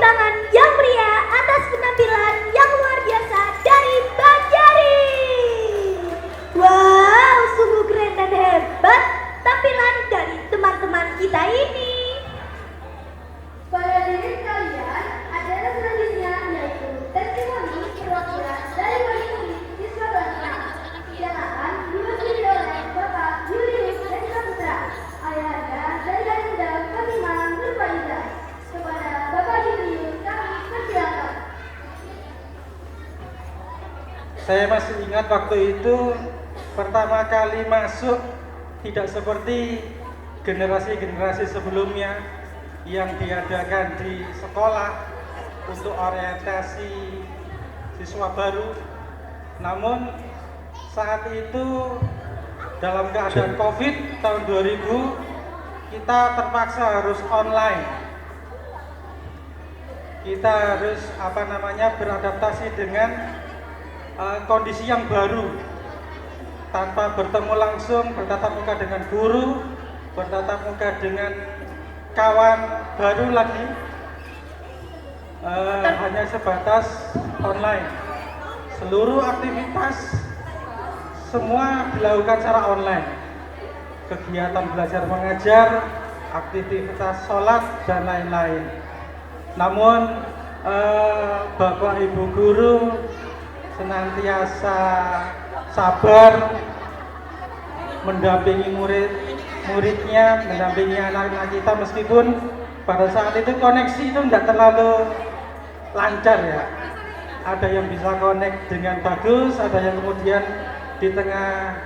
tangan yang meriah atas penampilan yang luar biasa dari Banjari. Wow, sungguh keren dan hebat tampilan dari teman-teman kita ini. Pada diri kalian, acara selanjutnya yaitu testimoni perwakilan dari wali murid siswa Banjar yang akan diwakili oleh Bapak Julius dan Saputra, ayahanda dari Adinda Fatimah Nurfaiza. Kepada Bapak Julius kami persilakan. Saya masih ingat waktu itu pertama kali masuk tidak seperti generasi-generasi sebelumnya yang diadakan di sekolah untuk orientasi siswa baru. Namun saat itu dalam keadaan COVID tahun 2000 kita terpaksa harus online. Kita harus beradaptasi dengan kondisi yang baru, tanpa bertemu langsung, bertatap muka dengan guru, bertatap muka dengan kawan baru lagi, hanya sebatas online. Seluruh aktivitas semua dilakukan secara online. Kegiatan belajar mengajar, aktivitas sholat dan lain-lain. Namun Bapak Ibu guru senantiasa sabar mendampingi muridnya, mendampingi anak-anak kita, meskipun pada saat itu koneksi itu tidak terlalu lancar ya. Ada yang bisa connect dengan bagus, ada yang kemudian di tengah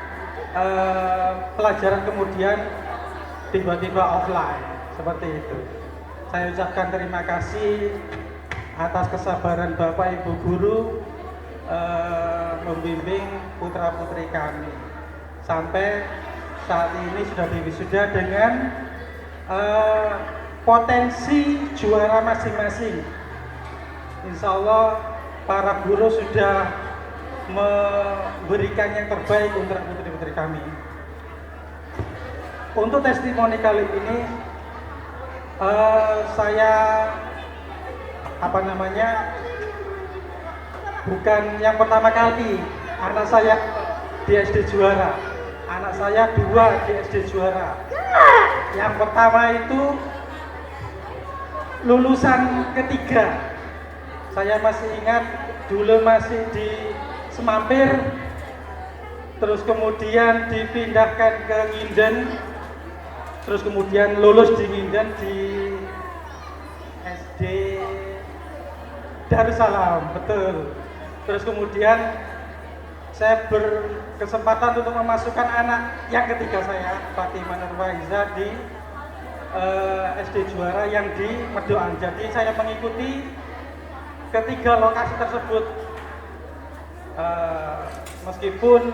pelajaran kemudian tiba-tiba offline, seperti itu. Saya ucapkan terima kasih atas kesabaran Bapak Ibu guru membimbing putra-putri kami sampai saat ini sudah diwisuda dengan potensi juara masing-masing. Insya Allah para guru sudah memberikan yang terbaik untuk putri-putri kami. Untuk testimoni kali ini saya bukan yang pertama kali anak saya di SD juara. Anak saya 2 di SD juara. Yang pertama itu lulusan ketiga. Saya masih ingat dulu masih di Semampir, terus kemudian dipindahkan ke Nginden, terus kemudian lulus di Nginden di SD Darussalam, betul. Terus kemudian saya berkesempatan untuk memasukkan anak yang ketiga saya, Fatimah Nurfaiza, di SD juara yang di Medokan. Jadi saya mengikuti ketiga lokasi tersebut. Meskipun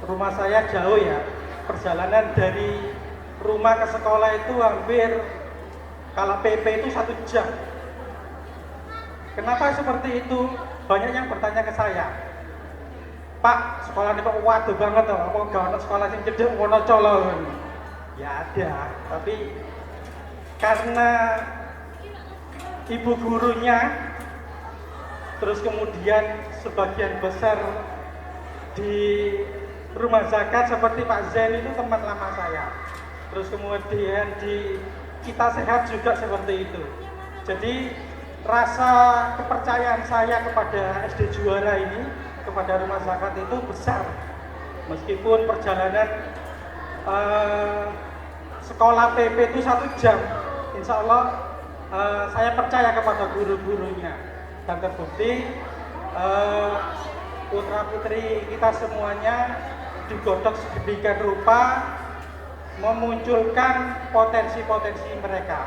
rumah saya jauh ya, perjalanan dari rumah ke sekolah itu hampir, kalau PP itu 1 jam. Kenapa seperti itu? Banyak yang bertanya ke saya, Pak, sekolah ini kok waduh banget toh, apa gak ada sekolah yang cedek wono colong? Ya ada, tapi karena ibu gurunya, terus kemudian sebagian besar di rumah zakat seperti Pak Zain itu teman lama saya, terus kemudian di Kita Sehat juga seperti itu. Jadi rasa kepercayaan saya kepada SD juara ini, kepada rumah zakat itu besar. Meskipun perjalanan sekolah PP itu 1 jam, insya Allah saya percaya kepada guru-gurunya. Dan terbukti putra-putri kita semuanya digodok sedemikian rupa memunculkan potensi-potensi mereka.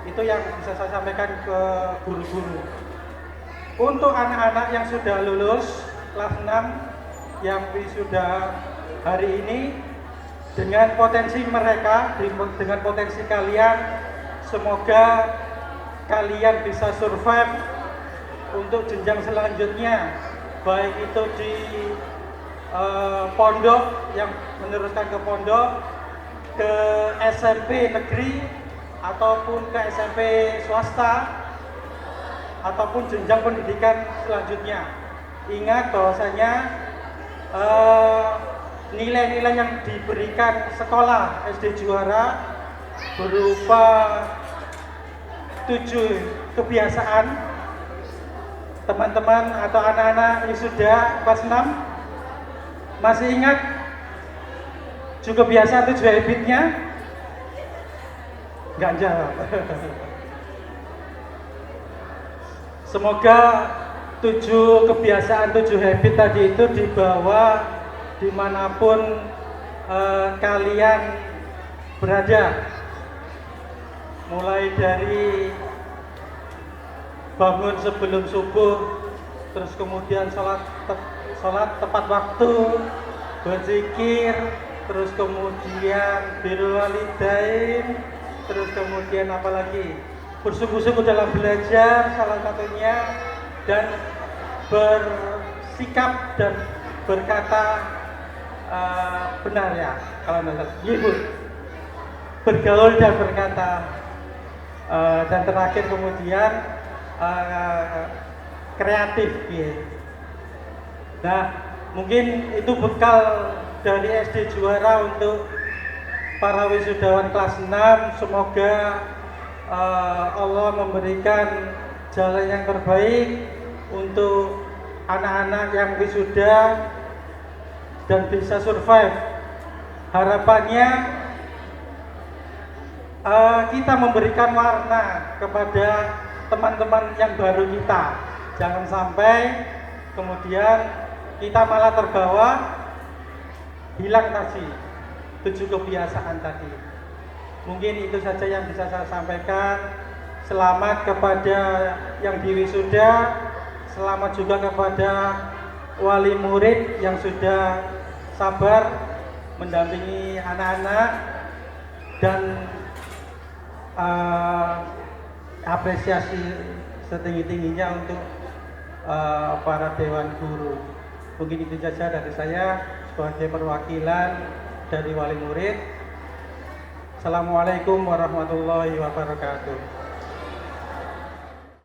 Itu yang bisa saya sampaikan ke guru-guru. Untuk anak-anak yang sudah lulus kelas 6 yang wisuda hari ini, dengan potensi mereka, dengan potensi kalian, semoga kalian bisa survive untuk jenjang selanjutnya, baik itu di pondok yang meneruskan ke pondok, ke SMP negeri ataupun ke SMP swasta, ataupun jenjang pendidikan selanjutnya. Ingat bahwasanya nilai-nilai yang diberikan sekolah SD Juara berupa 7 kebiasaan. Teman-teman atau anak-anak wisuda kelas 6 masih ingat 7 kebiasaan 7 habitnya? Nggak jawab. Semoga 7 kebiasaan 7 habit tadi itu dibawa dimanapun kalian berada, mulai dari bangun sebelum subuh, terus kemudian sholat tepat waktu, berzikir, terus kemudian birrul walidain, terus kemudian apalagi bersungguh-sungguh dalam belajar salah satunya, dan bersikap dan berkata benar ya kalau nggak salah, ibu bergaul dan berkata, dan terakhir kemudian kreatif gitu. Nah, mungkin itu bekal dari SD Juara untuk para wisudawan kelas 6. Semoga Allah memberikan jalan yang terbaik untuk anak-anak yang wisuda dan bisa survive. Harapannya kita memberikan warna kepada teman-teman yang baru kita. Jangan sampai kemudian kita malah terbawa hilang tadi 7 kebiasaan tadi. Mungkin itu saja yang bisa saya sampaikan. Selamat kepada yang diwisuda, selamat juga kepada wali murid yang sudah sabar mendampingi anak-anak, dan apresiasi setinggi-tingginya untuk para dewan guru. Mungkin itu saja dari saya sebagai perwakilan dari wali murid. Assalamualaikum warahmatullahi wabarakatuh.